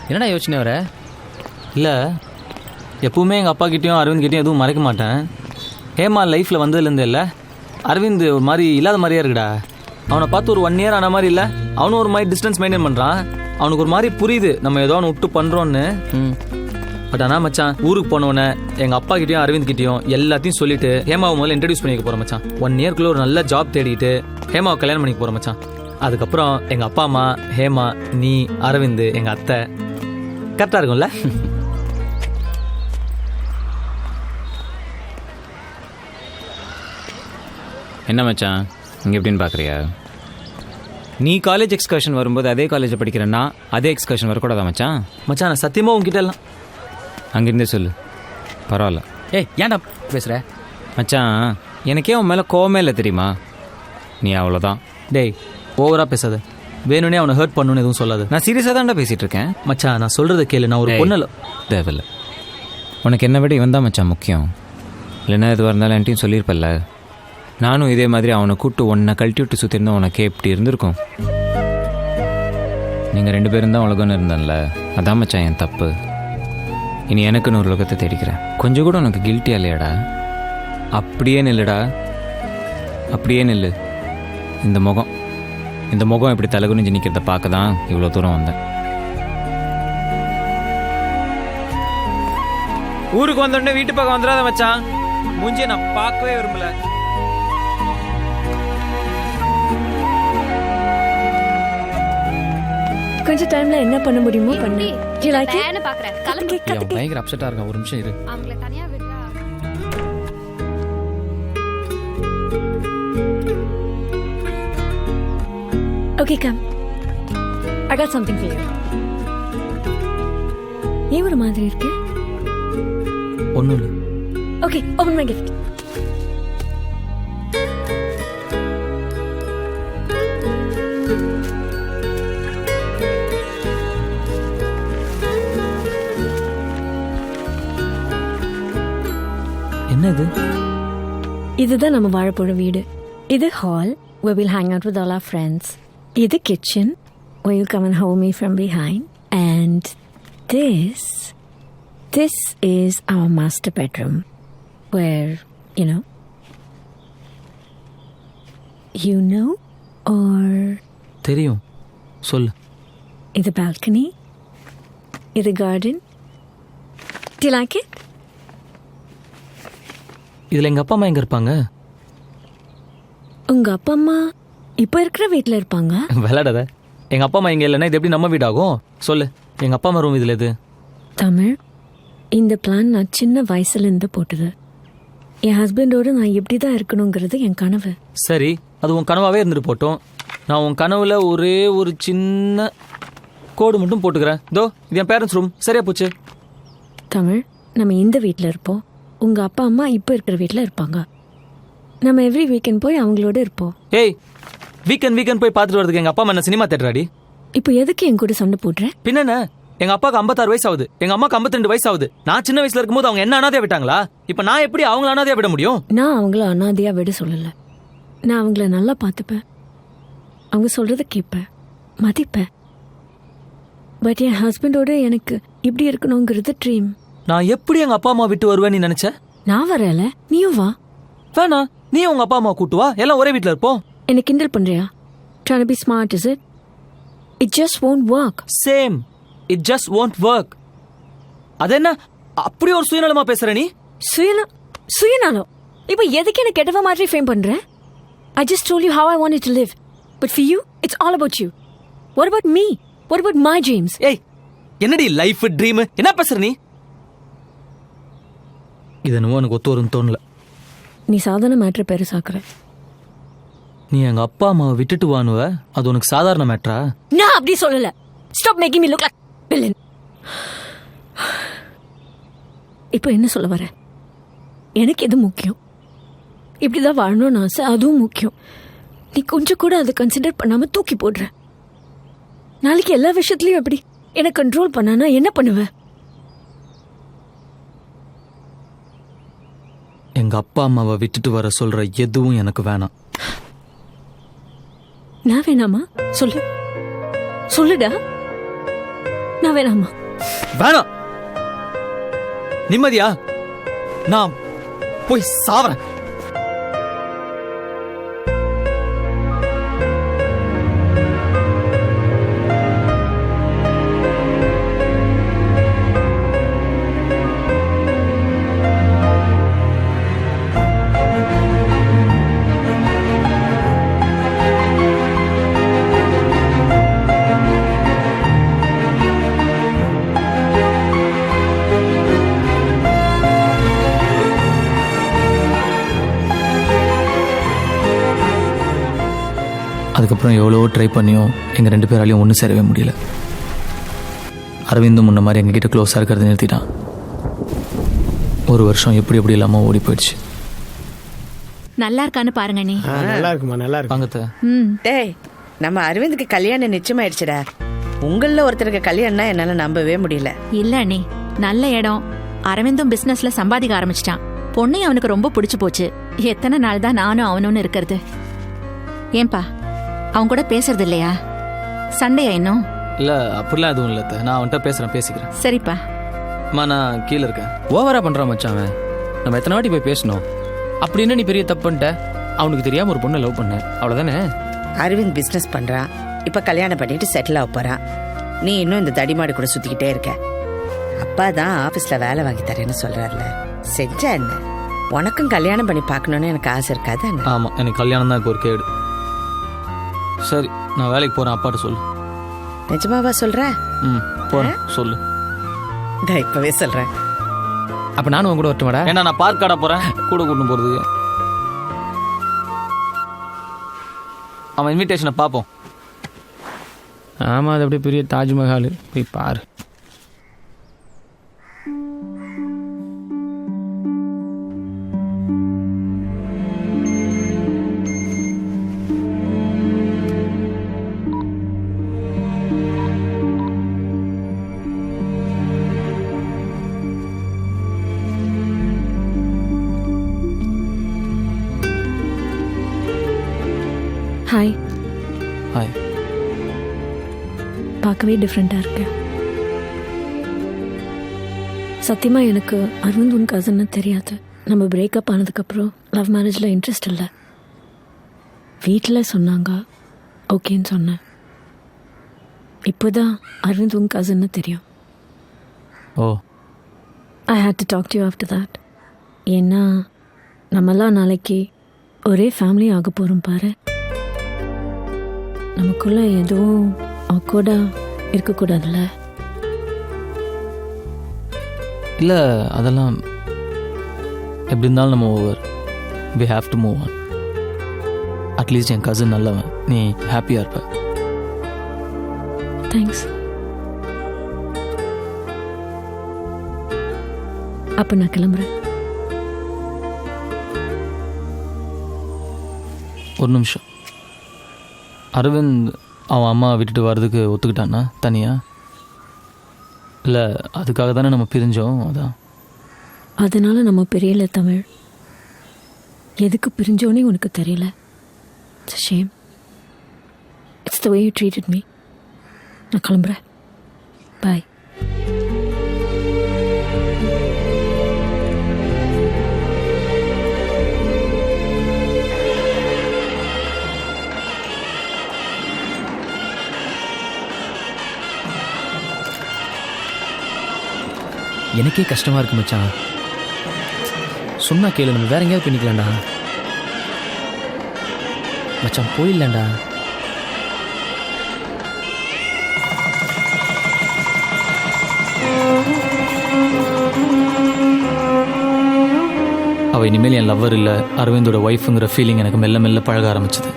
என்னடா யோசனை வர? இல்லை, எப்பவுமே எங்கள் அப்பா கிட்டேயும் அரவிந்த் கிட்டேயும் எதுவும் மறைக்க மாட்டேன். ஹேமா லைஃப்பில் வந்ததுலேருந்து இல்லை, அரவிந்த் ஒரு மாதிரி இல்லாத மாதிரியே இருக்குடா. அவனை பார்த்து ஒரு 1 year ஆன மாதிரி இல்லை, அவனும் ஒரு மாதிரி டிஸ்டன்ஸ் மெயின்டைன் பண்ணுறான். அவனுக்கு ஒரு மாதிரி புரியுது நம்ம ஏதோ அவனை விட்டு பண்ணுறோன்னு. பட் ஆனால் மச்சான், ஊருக்கு போனவொடனே எங்கள் அப்பா கிட்டேயும் அரவிந்த் கிட்டேயும் எல்லாத்தையும் சொல்லிட்டு ஹேமாவை முதல்ல இன்ட்ரடியூஸ் பண்ணிக்க போகிறேன் மச்சான். 1 yearக்குள்ளே ஒரு நல்ல ஜாப் தேடிட்டு ஹேமாவை கல்யாணம் பண்ணிக்க போகிறேன் மச்சான். அதுக்கப்புறம் எங்கள் அப்பா அம்மா, ஹேமா, நீ, அரவிந்த், எங்கள் அத்தை, கரெக்டாக இருக்கும்ல? என்ன மச்சான் இங்கே எப்படின்னு பார்க்குறியா? நீ காலேஜ் எக்ஸ்கர்ஷன் வரும்போது அதே காலேஜில் படிக்கிறேன்னா அதே எக்ஸ்கர்ஷன் வரக்கூடாதா மச்சான்? மச்சான் நான் சத்தியமாக உங்ககிட்ட எல்லாம் அங்கேருந்தே சொல்லு, பரவாயில்ல. ஏய் ஏன்டா பேசுகிற? மச்சான் எனக்கே உன் மேலே கோவமே இல்லை தெரியுமா? நீ அவ்வளோதான். டேய் ஓவராக பேசாத, வேணும்னே அவனை ஹர்ட் பண்ணணும்னு எதுவும் சொல்லாது. நான் சீரியஸாக தான்டா பேசிகிட்டு இருக்கேன். மச்சான் நான் சொல்கிறத கேளு, நான் ஒரு பொண்ணு இல்லை. தேவையில்லை, உனக்கு என்ன விட இவன் தான் மச்சான் முக்கியம். இல்லைன்னா எதுவாக இருந்தாலும் என்கிட்டையும் சொல்லியிருப்பல்ல. நானும் இதே மாதிரி அவனை கூப்பிட்டு உன்னை கழட்டி விட்டு சுற்றிருந்தா உனக்கே எப்படி இருந்திருக்கும்? நீங்கள் 2 பேரும் தான் உலகம்னு இருந்தேன்ல, அதான் மச்சான் என் தப்பு. இனி எனக்குன்னு ஒரு உலகத்தை தேடிக்கிறேன். கொஞ்சம் கூட உனக்கு கில்ட்டியா இல்லையாடா? அப்படியே நில்லுடா, அப்படியே நில்லு. இந்த முகம் இப்படி தலகுனிஞ்சு நிற்கிறத பார்க்க தான் இவ்வளோ தூரம் வந்தேன். ஊருக்கு வந்தோடனே வீட்டு பக்கம் வந்துடாத மச்சான், மூஞ்சியை நான் பார்க்கவே விரும்பல. கொஞ்சம் டைம்ல என்ன பண்ண முடியுமோ பண்ணு. பயங்கர அப்செட்டா இருக்கா, ஒரு நிமிஷம் இரு. Okay, come. I got something for you. நீ ஒரு மாதிரி இருக்கு. ஒன்றும் இல்லை. Okay, open my gift. என்ன இது? இதுதான் நம்ம வாழ போற வீடு. இது hall where we'll hang out with all our friends. இது kitchen where you'll come and hold me from behind. And this is our master bedroom where, you know or தெரியும், சொல்லு. இது balcony, இது garden. Do you like it? இதில் எங்கள் அப்பா அம்மா எங்கே இருப்பாங்க? உங்க அப்பா அம்மா இப்போ இருக்கிற வீட்டில் இருப்பாங்க. விளையாடாத. எங்கள் அப்பா அம்மா இங்கே இல்லைன்னா இது எப்படி நம்ம வீடாகும்? சொல்லு, எங்கள் அப்பா அம்மா ரூம் இதில் எது? தமிழ், இந்த பிளான் நான் சின்ன வயசுலேருந்து போட்டது. என் ஹஸ்பண்டோடு நான் எப்படி தான் இருக்கணுங்கிறது என் கனவு. சரி, அது உன் கனவாகவே இருந்துட்டு போட்டோம். நான் உன் கனவுல ஒரே ஒரு சின்ன கோடு மட்டும் போட்டுக்கிறேன். இதோ இது என் பேரண்ட்ஸ் ரூம். சரியா போச்சு. தமிழ், நம்ம இந்த வீட்டில் இருப்போம். உங்க அப்பா அம்மா இப்போ இருக்கிற வீட்டில் இருப்பாங்க. நம்ம எவ்ரி வீக்கெண்ட் போய் அவங்களோட இருப்போம். ஏய், வீக்கெண்ட் போய் பார்த்துட்டு வரதுக்கு எங்கள் அப்பா அம்மா என்ன சினிமா தேட்டராடி? இப்போ எதுக்கு என் கூட சண்டை போடுறேன்? பின்னென்ன, எங்கள் அப்பாவுக்கு 56 வயசு ஆகுது, எங்கள் அம்மாவுக்கு 52 வயசு ஆகுது. நான் சின்ன வயசுல இருக்கும்போது அவங்க என்ன அனாதையா விட்டாங்களா? இப்போ நான் எப்படி அவங்கள அனாதையா விட முடியும்? நான் அவங்கள அனாதையா விட சொல்லலை. நான் அவங்கள நல்லா பார்த்துப்பேன், அவங்க சொல்றத கேட்பேன், மதிப்பேன். பட் என் ஹஸ்பண்டோட எனக்கு இப்படி இருக்கணுங்கிறது ட்ரீம். நான் எப்படி எங்கள் அப்பா அம்மா விட்டு வருவேன் நீ நினைச்ச? நான் வரல, நீயும் வா. வேணா, நீ உங்க அப்பா அம்மா கூட்டு வா, எல்லாம் ஒரே வீட்டில் இருப்போம். என்ன கிண்டல் பண்றியா? Trying to be smart, is it? It just won't work. Same. It just won't work. அது என்ன அப்படி ஒரு சுயநலமா பேசுற நீ? சுயநலம்? இப்போ எதுக்கு என்ன கெட்டவ மாதிரி ஃபேம் பண்ற? I just told you how I wanted to live. But for you, it's all about you. What about me? What about my dreams? ஏய், என்னடி லைஃப் ட்ரீம் என்ன பேசுற நீ? இது என்னவோ எனக்கு ஒத்து வரும்னு தோணல. நீ சாதாரண மேட்ரு பெருசாக்குற. நீ எங்க அப்பா அம்மாவை விட்டுட்டு வானுவ, அது உனக்கு சாதாரண மேட்ரா? நான் அப்படி சொல்லல. Stop making me look like villain. இப்போ என்ன சொல்ல வர? எனக்கு எது முக்கியம்? இப்படிதான் வாழணும்னு ஆசை, அதுவும் முக்கியம். நீ கொஞ்சம் கூட அதை கன்சிடர் பண்ணாம தூக்கி போடுற. நாளைக்கு எல்லா விஷயத்துலயும் எப்படி என்ன கண்ட்ரோல் பண்ணானா என்ன பண்ணுவ? எங்க அப்பா அம்மாவை விட்டுட்டு வர சொல்ற எதுவும் எனக்கு வேணாம். நான் வேணாமா? சொல்லுடா. நான் வேணாமா? வேணாம். நிம்மதியா நான் போய் சாவறேன். அதுக்கப்புறம் எவ்வளவோ ட்ரை பண்ணியும் எங்கள் 2 பேராலையும் ஒன்றும் சேரவே முடியல. அரவிந்தும் முன்ன மாதிரி எங்ககிட்ட க்ளோஸாக இருக்கிறத நிறுத்திட்டான். 1 வருஷம் எப்படி எப்படி இல்லாமல் ஓடி போயிடுச்சு. நல்லா இருக்கான்னு பாருங்க நீ. நல்லா இருக்குமா, நல்லா இருக்கு. வாங்கத்த. டேய், நம்ம அரவிந்துக்கு கல்யாணம் நிச்சயமாயிடுச்சுடா. உங்களில் ஒருத்தருக்கு கல்யாணம்னா என்னால் நம்பவே முடியல. இல்ல அண்ணி, நல்ல இடம். அரவிந்தும் பிசினஸ்ல சம்பாதிக்க ஆரம்பிச்சிட்டான். பொண்ணையும் அவனுக்கு ரொம்ப பிடிச்சு போச்சு. எத்தனை நாள் தான் நானும் அவனும் இருக்கிறது? ஏன்பா அவன் கூட பேசுறது இல்லையா? சண்டையா இன்னும்? இல்லை அப்படிலாம் எதுவும் இல்லை. நான் அவன்கிட்ட பேசிக்கிறேன். சரிப்பா. அம்மா நான் கீழே இருக்கேன். ஓவரா பண்றான் மச்சான் அவன். நம்ம எத்தனை வாட்டி போய் பேசணும்? அப்படி என்ன நீ பெரிய தப்பு பண்ணிட்ட? அவனுக்கு தெரியாம ஒரு பொண்ணை லவ் பண்ண, அவ்வளவுதானே? அரவிந்த் பிஸ்னஸ் பண்ணுறான். இப்போ கல்யாணம் பண்ணிட்டு செட்டில் ஆக போகிறான். நீ இன்னும் இந்த தடிமாடு கூட சுற்றிக்கிட்டே இருக்க. அப்பா தான் ஆஃபீஸில் வேலை வாங்கி தரேன்னு சொல்கிறாருல, செஞ்சா என்ன? உனக்கும் கல்யாணம் பண்ணி பார்க்கணுன்னு எனக்கு ஆசை இருக்காது என்ன? ஆமாம், எனக்கு கல்யாணம் தான் இப்போ ஒரு கேடு. சரி, நான் வேலைக்கு போகிறேன். அப்பாட்ட சொல்லு. நிஜமாவா சொல்கிற? போகிறேன், சொல்லு. நான் இப்போவே சொல்கிறேன். அப்ப நானும் உன் கூட வரட்டுமாடா? ஏன்னா நான் பார்க் காட போகிறேன், கூட கூட்டு போகிறதுக்கு. அவன் இன்விடேஷனை பார்ப்போம். ஆமா, அது அப்படியே பெரிய தாஜ்மஹால். போய் பாரு. ஹாய். ஹாய். பார்க்கவே டிஃப்ரெண்ட்டாக இருக்கு. சத்தியமாக எனக்கு அரவிந்த் உன் கசன்னு தெரியாது. நம்ம பிரேக்கப் ஆனதுக்கப்புறம் லவ் மேரேஜில் இன்ட்ரெஸ்ட் இல்லை. வீட்டில் சொன்னாங்க, ஓகேன்னு சொன்னேன். இப்போ தான் அரவிந்த் உன் கசன்னு தெரியும். Oh. I hate to talk to you after that. ஏன்னா நம்மலாம் நாளைக்கு ஒரே ஃபேமிலி ஆக போகிறோம் பாரு. நமக்குள்ள எதுவும் ஆக்வர்டாக இருக்கக்கூடாதுல்ல? இல்லை, அதெல்லாம் எப்படி இருந்தாலும் நம்ம over. We have to move on. At least என் கசின் நல்லவன், நீ ஹாப்பியாக இருப்ப. தேங்க்ஸ். அப்போ நான் கிளம்புறேன். ஒரு நிமிஷம். அரவிந்த் அவன் அம்மா விட்டுட்டு வர்றதுக்கு ஒத்துக்கிட்டான்னா தனியா? இல்லை அதுக்காக தானே நம்ம பிரிஞ்சோம்? அதான். அதனால நம்ம பிரியல தமிழ். எதுக்கு பிரிஞ்சோன்னே உனக்கு தெரியல. It's a shame. It's the way you treated me. நான் கிளம்புறேன். பாய். எனக்கே கஷ்டமா இருக்கு மச்சான். சொன்னா கேளு, நம்ம வேற எங்கேயாவது பண்ணிக்கலாம்டா மச்சான். போயிடலாம்டா. அவள் இனிமேல் என் லவ்வர் இல்லை, அரவிந்தோட ஒய்ஃபுங்கிற ஃபீலிங் எனக்கு மெல்ல மெல்ல பழக ஆரம்பிச்சது.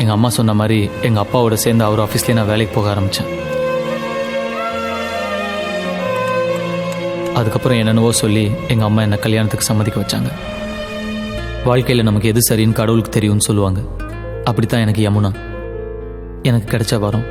எங்கள் அம்மா சொன்ன மாதிரி எங்கள் அப்பாவோட சேர்ந்து அவர் ஆஃபீஸ்லேயே நான் வேலைக்கு போக ஆரம்பித்தேன். அதுக்கப்புறம் என்னென்னவோ சொல்லி எங்கள் அம்மா என்னை கல்யாணத்துக்கு சம்மதிக்க வச்சாங்க. வாழ்க்கையில் நமக்கு எது சரின்னு கடவுளுக்கு தெரியும்னு சொல்லுவாங்க. அப்படித்தான் எனக்கு யமுனா எனக்கு கிடைச்ச வரம்.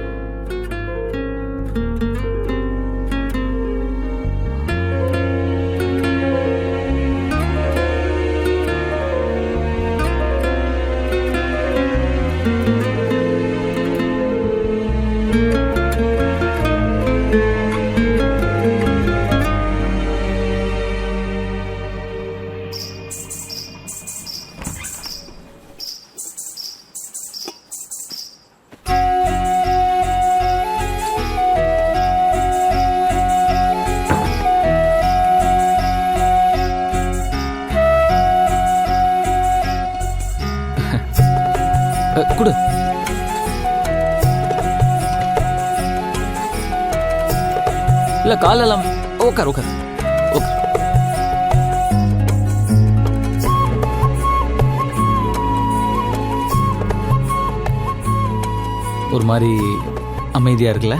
இல்லை காலெல்லாம் உட்கார் உட்கார் உட்கார். ஒரு மாதிரி அமைதியா இருக்குல்ல?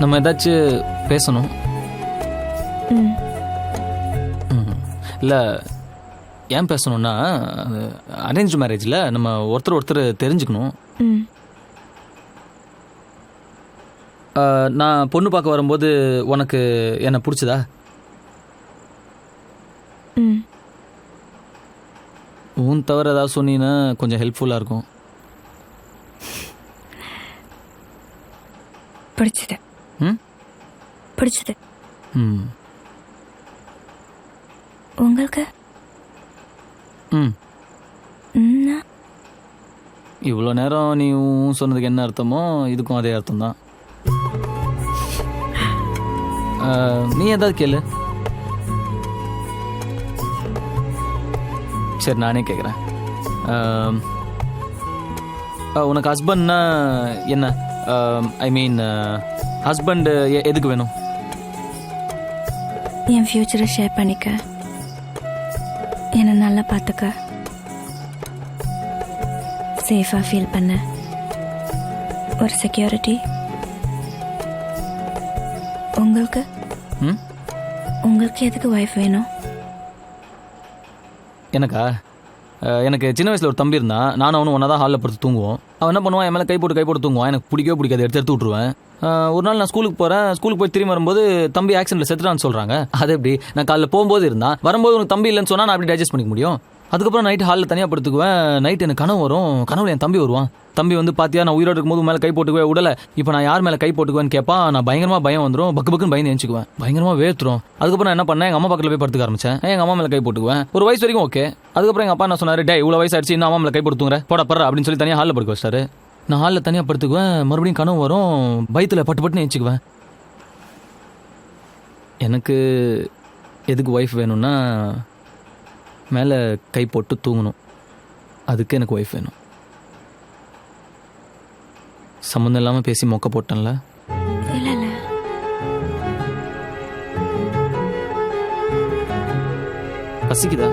நம்ம ஏதாச்சும் பேசணும். இல்லை ஏன் பேசணும்னா அரேஞ்ச் மேரேஜில் நம்ம ஒருத்தர் தெரிஞ்சுக்கணும். நான் பொண்ணு பார்க்க வரும்போது உனக்கு என்ன பிடிச்சதா? உன் தவிர ஏதாவது சொன்னீங்கன்னா கொஞ்சம் ஹெல்ப்ஃபுல்லாக இருக்கும். பிடிச்சது. ம் பிடிச்சது. ம் உங்களுக்கு? ம் இவ்வளோ நேரம் நீ சொன்னதுக்கு என்ன அர்த்தமோ இதுக்கும் அதே அர்த்தம் தான். நீ ஏதாவது கேளு. சரி நானே கேட்குறேன். உனக்கு ஹஸ்பண்ட்னா என்ன? ஐ மீன் ஹஸ்பண்ட் எதுக்கு வேணும்? என் ஃப்யூச்சரை ஷேர் பண்ணிக்க, என்னை நல்லா பார்த்துக்க, சேஃபாக ஃபீல் பண்ண ஒரு செக்யூரிட்டி. உங்களுக்கு? ம் உங்களுக்கு எதுக்கு ஒய்ஃப் வேணும்? எனக்கா? எனக்கு சின்ன வயசில் ஒரு தம்பி இருந்தான். நானும் அவனும் ஒன்றா தான் ஹாலில் படுத்து தூங்குவோம். அவன் என்ன பண்ணுவான், என் மேலே கை போட்டு தூங்குவான். எனக்கு பிடிக்கவே பிடிக்காது, எடுத்து விட்ருவேன். ஒரு நாள் நான் ஸ்கூலுக்கு போகிறேன். ஸ்கூலுக்கு போய் திரும்பி வரும்போது தம்பி ஆக்சிடென்ட்டில் செத்துட்டான்னு சொல்கிறாங்க. அது எப்படி? நான் காலைல போகும்போது இருந்தான், வரும்போது உனக்கு தம்பி இல்லைன்னு சொன்னால் நான் அப்படி டைஜஸ்ட் பண்ணிக்க முடியும்? அதுக்கப்புறம் நைட்டு ஹாலில் தனியாக படுத்துக்குவேன். நைட்டு எனக்கு கனவு வரும். கனவுல என் தம்பி வருவான். தம்பி வந்து பார்த்தியா நான் உயிரோடு இருக்கும்போது மேலே கை போட்டுக்குவேன் உடலை, இப்போ நான் யார் மேலே கை போட்டுக்குவேன்னு கேட்பான். நான் பயங்கரமாக பயம் வந்துடும், பக்குன்னு பயந்து எழுச்சிக்குவேன், பயங்கரமாக வேர்த்துரும். அதுக்கப்புறம் நான் என்ன பண்ணேன், எங்கள் அம்மா பக்கத்தில் போய் படுத்துக்க ஆரம்பிச்சேன். எங்கள் அம்மா மேலே கை போட்டுக்குவேன். ஒரு வயசு வரைக்கும் ஓகே. அதுக்கப்புறம் எங்கள் அப்பா என்ன சொன்னார், டே இவ்வளோ வயசு ஆயிடுச்சு, இன்னும் அம்மா மேலே கை போட்டுங்க போட படுற அப்படின்னு சொல்லி தனியாக ஹாலில் படுக்க வச்சாரு. நான் ஹாலில் தனியாக படுத்துக்குவேன். மறுபடியும் கனவு வரும், பயத்தில் பட்டுன்னு எழுச்சிக்குவேன். எனக்கு எதுக்கு ஒய்ஃப் வேணும்னா மேலே கை போட்டு தூங்கணும். அதுக்கு எனக்கு ஒய்ஃப் வேணும். சம்மந்தம் இல்லாமல் பேசி மொக்க போட்டேன்ல? இல்லை பசிக்குதா?